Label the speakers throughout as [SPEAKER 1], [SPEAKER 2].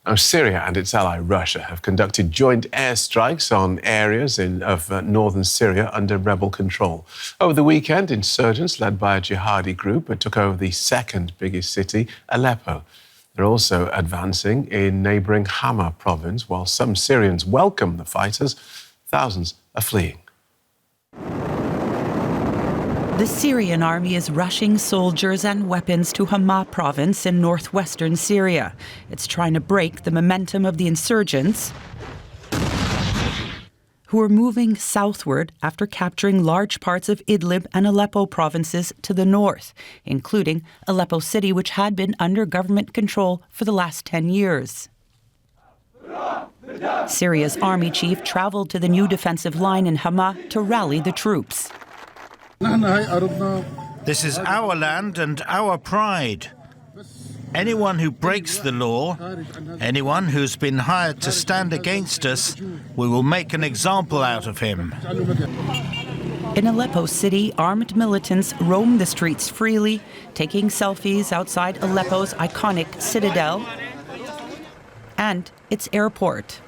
[SPEAKER 1] Now, Syria and its ally Russia have conducted joint airstrikes on areas of northern Syria under rebel control. Over the weekend, insurgents led by a jihadi group took over the second biggest city, Aleppo. They're also advancing in neighbouring Hama province. While some Syrians welcome the fighters, thousands are fleeing.
[SPEAKER 2] The Syrian army is rushing soldiers and weapons to Hama province in northwestern Syria. It's trying to break the momentum of the insurgents, who are moving southward after capturing large parts of Idlib and Aleppo provinces to the north, including Aleppo city, which had been under government control for the last 10 years. Syria's army chief traveled to the new defensive line in Hama to rally the troops.
[SPEAKER 3] This is our land and our pride. Anyone who breaks the law, anyone who's been hired to stand against us, we will make an example out of him.
[SPEAKER 2] In Aleppo city, armed militants roam the streets freely, taking selfies outside Aleppo's iconic citadel and its airport.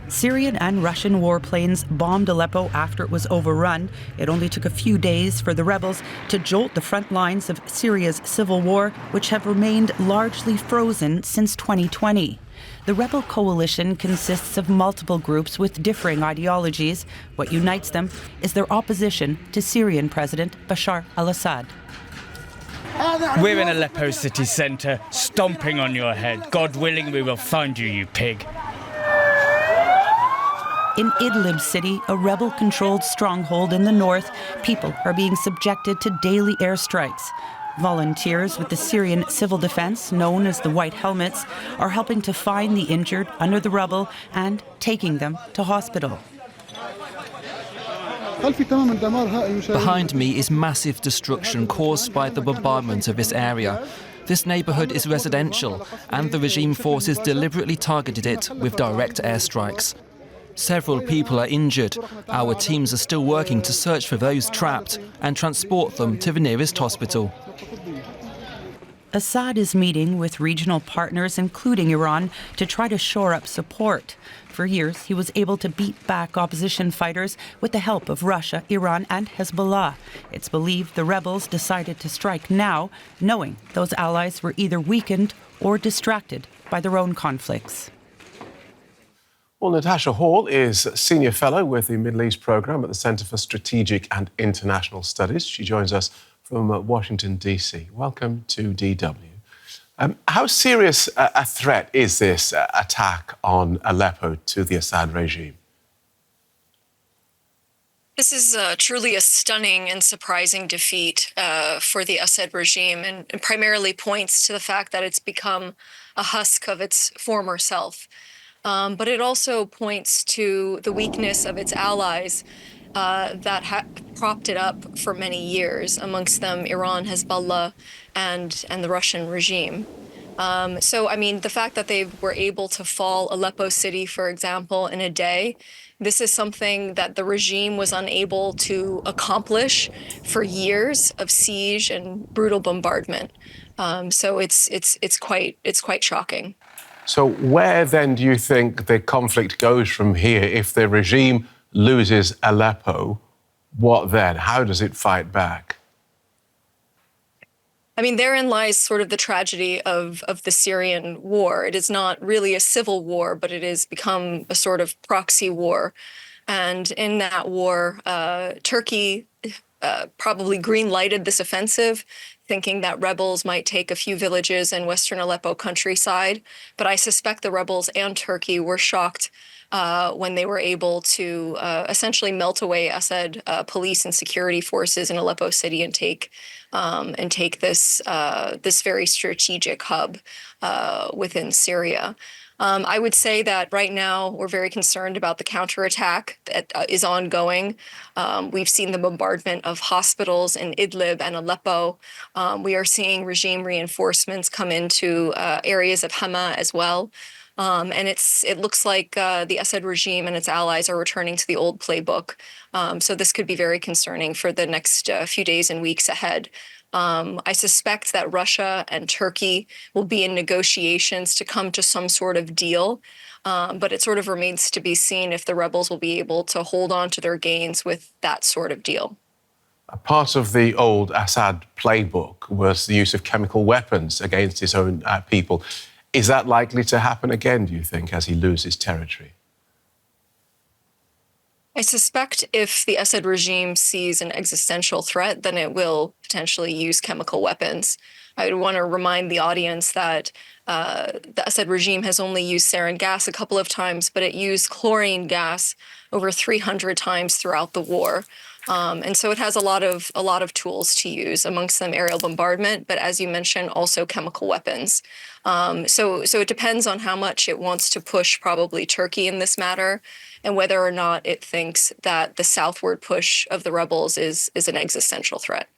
[SPEAKER 2] Syrian and Russian warplanes bombed Aleppo after it was overrun. It only took a few days for the rebels to jolt the front lines of Syria's civil war, which have remained largely frozen since 2020. The rebel coalition consists of multiple groups with differing ideologies. What unites them is their opposition to Syrian President Bashar al-Assad.
[SPEAKER 4] We're in Aleppo city centre, stomping on your head. God willing, we will find you, you pig.
[SPEAKER 2] In Idlib city, a rebel-controlled stronghold in the north, people are being subjected to daily airstrikes. Volunteers with the Syrian civil defense, known as the White Helmets, are helping to find the injured under the rubble and taking them to hospital.
[SPEAKER 5] Behind me is massive destruction caused by the bombardment of this area. This neighbourhood is residential, and the regime forces deliberately targeted it with direct airstrikes. Several people are injured. Our teams are still working to search for those trapped and transport them to the nearest hospital.
[SPEAKER 2] Assad is meeting with regional partners, including Iran, to try to shore up support. For years, he was able to beat back opposition fighters with the help of Russia, Iran, and Hezbollah. It's believed the rebels decided to strike now, knowing those allies were either weakened or distracted by their own conflicts.
[SPEAKER 1] Well, Natasha Hall is Senior Fellow with the Middle East Programme at the Centre for Strategic and International Studies. She joins us from Washington, D.C. Welcome to DW. How serious a threat is this attack on Aleppo to the Assad regime?
[SPEAKER 6] This is truly a stunning and surprising defeat for the Assad regime, and primarily points to the fact that it's become a husk of its former self. But it also points to the weakness of its allies that propped it up for many years, amongst them Iran, Hezbollah, and the Russian regime. So, I mean, the fact that they were able to fall Aleppo city, for example, in a day, this is something that the regime was unable to accomplish for years of siege and brutal bombardment. So it's quite shocking.
[SPEAKER 1] So where then do you think the conflict goes from here? If the regime loses Aleppo, what then? How does it fight back?
[SPEAKER 6] I mean, therein lies sort of the tragedy of the Syrian war. It is not really a civil war, but it has become a sort of proxy war. And in that war, Turkey probably green-lighted this offensive, thinking that rebels might take a few villages in western Aleppo countryside. But I suspect the rebels and Turkey were shocked when they were able to essentially melt away Assad police and security forces in Aleppo city and take this very strategic hub within Syria. I would say that right now we're very concerned about the counterattack that is ongoing. We've seen the bombardment of hospitals in Idlib and Aleppo. We are seeing regime reinforcements come into areas of Hama as well. And it looks like the Assad regime and its allies are returning to the old playbook. So this could be very concerning for the next few days and weeks ahead. I suspect that Russia and Turkey will be in negotiations to come to some sort of deal. But it sort of remains to be seen if the rebels will be able to hold on to their gains with that sort of deal.
[SPEAKER 1] A part of the old Assad playbook was the use of chemical weapons against his own people. Is that likely to happen again, do you think, as he loses territory?
[SPEAKER 6] I suspect if the Assad regime sees an existential threat, then it will potentially use chemical weapons. I would want to remind the audience that the Assad regime has only used sarin gas a couple of times, but it used chlorine gas over 300 times throughout the war. And so it has a lot of tools to use, amongst them aerial bombardment, but as you mentioned, also chemical weapons. So it depends on how much it wants to push probably Turkey in this matter, and whether or not it thinks that the southward push of the rebels is an existential threat.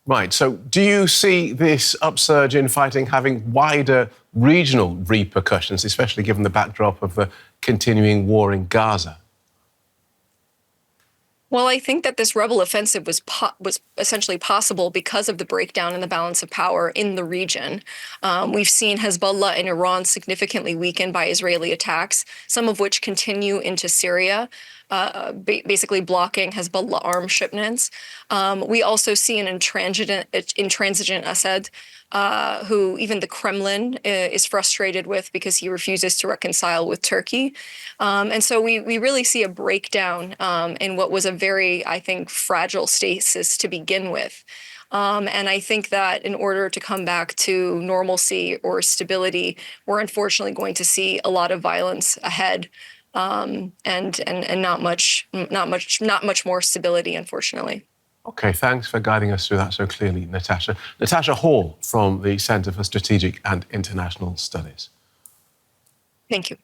[SPEAKER 1] Right. So do you see this upsurge in fighting having wider regional repercussions, especially given the backdrop of the continuing war in Gaza?
[SPEAKER 6] Well, I think that this rebel offensive was essentially possible because of the breakdown in the balance of power in the region. We've seen Hezbollah in Iran significantly weakened by Israeli attacks, some of which continue into Syria, basically blocking Hezbollah arms shipments. We also see an intransigent Assad, who even the Kremlin is frustrated with because he refuses to reconcile with Turkey. And so we really see a breakdown in what was a very, I think, fragile stasis to begin with. And I think that in order to come back to normalcy or stability, we're unfortunately going to see a lot of violence ahead, and not much more stability, unfortunately.
[SPEAKER 1] OK, thanks for guiding us through that so clearly, Natasha. Natasha Hall from the Centre for Strategic and International Studies.
[SPEAKER 6] Thank you.